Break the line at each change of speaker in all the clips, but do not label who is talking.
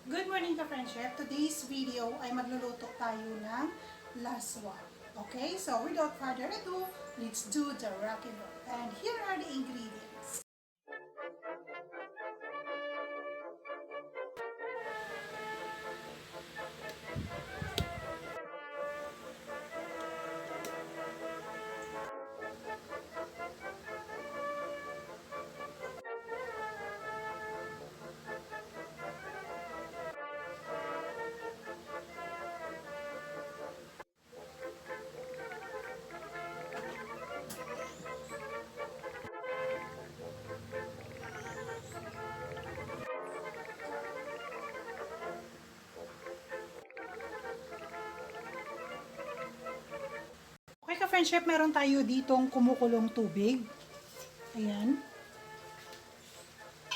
Good morning ka-friendship! Today's video ay magluluto tayo ng laswa. Okay, so without further ado, let's do the rock and roll. And here are the ingredients. Okay ka-friendship, meron tayo ditong kumukulong tubig. Ayan.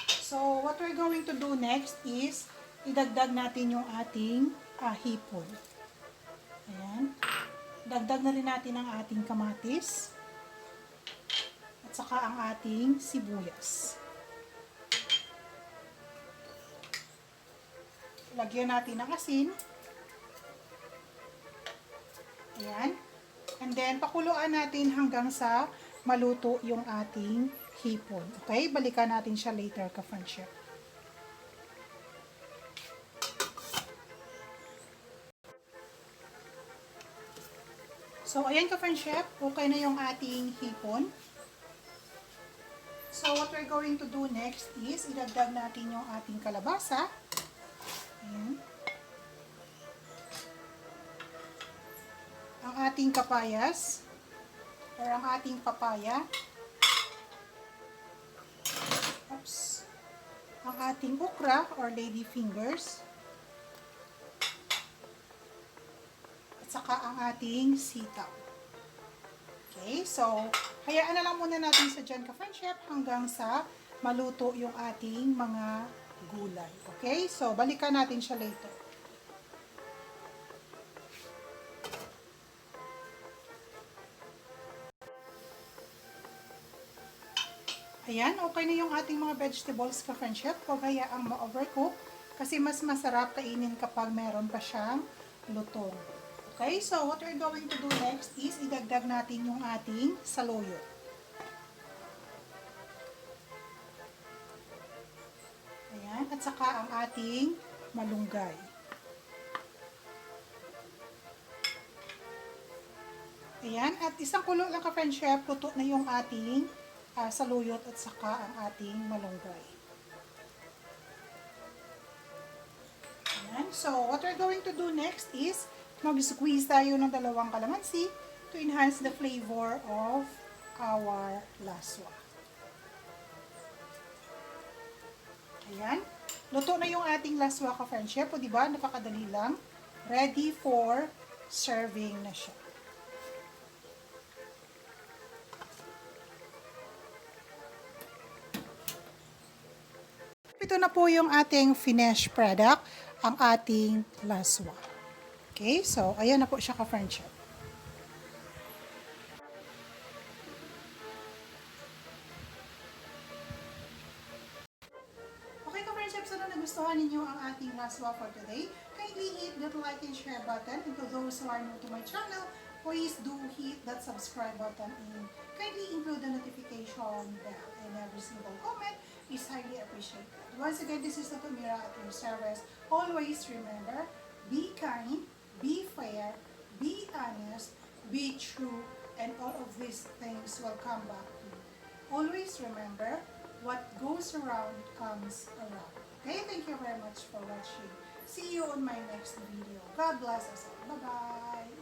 So, what we're going to do next is idagdag natin yung ating hipon. Ayan. Dagdag na rin natin ang ating kamatis. At saka ang ating sibuyas. Lagyan natin ng asin. Ayan. And then, pakuluan natin hanggang sa maluto yung ating hipon. Okay? Balikan natin siya later, ka-friendship. So, ayan ka-friendship. Okay na yung ating hipon. So, what we're going to do next is idagdag natin yung ating kalabasa. Ayan. Ang ating kapayas or ang ating papaya. Oops. Ang ating okra or lady fingers. At saka ang ating sitaw. Okay, so hayaan na lang muna natin sa dyan ka-friendship hanggang sa maluto yung ating mga gulay. Okay, so balikan natin siya later. Ayan, okay na yung ating mga vegetables ka-friendship. Huwag hayaang ma-overcook kasi mas masarap kainin kapag meron pa siyang lutong. Okay, so what we're going to do next is idagdag natin yung ating saluyot. Ayan, at saka ang ating malunggay. Ayan, at isang kulo lang ka-friendship, luto na yung ating saluyot at saka ang ating malunggay. Ayan. So, what we're going to do next is mag-squeeze tayo ng dalawang calamansi to enhance the flavor of our laswa. Ayan. Luto na yung ating laswa ka-friendship. O diba, napakadali lang. Ready for serving na siya. Ito na po yung ating finished product, ang ating laswa. Okay, so ayan na po siya ka-friendship. Okay ka-friendship, sana nagustuhan ninyo ang ating laswa for today. Kindly hit that like and share button. And to those who are new to my channel, please do hit that subscribe button and kindly include the notification bell. And every single comment is highly appreciated. Once again, this is Mira at your service. Always remember, be kind, be fair, be honest, be true, and all of these things will come back to you. Always remember, what goes around comes around. Okay, thank you very much for watching. See you on my next video. God bless us all. Bye-bye.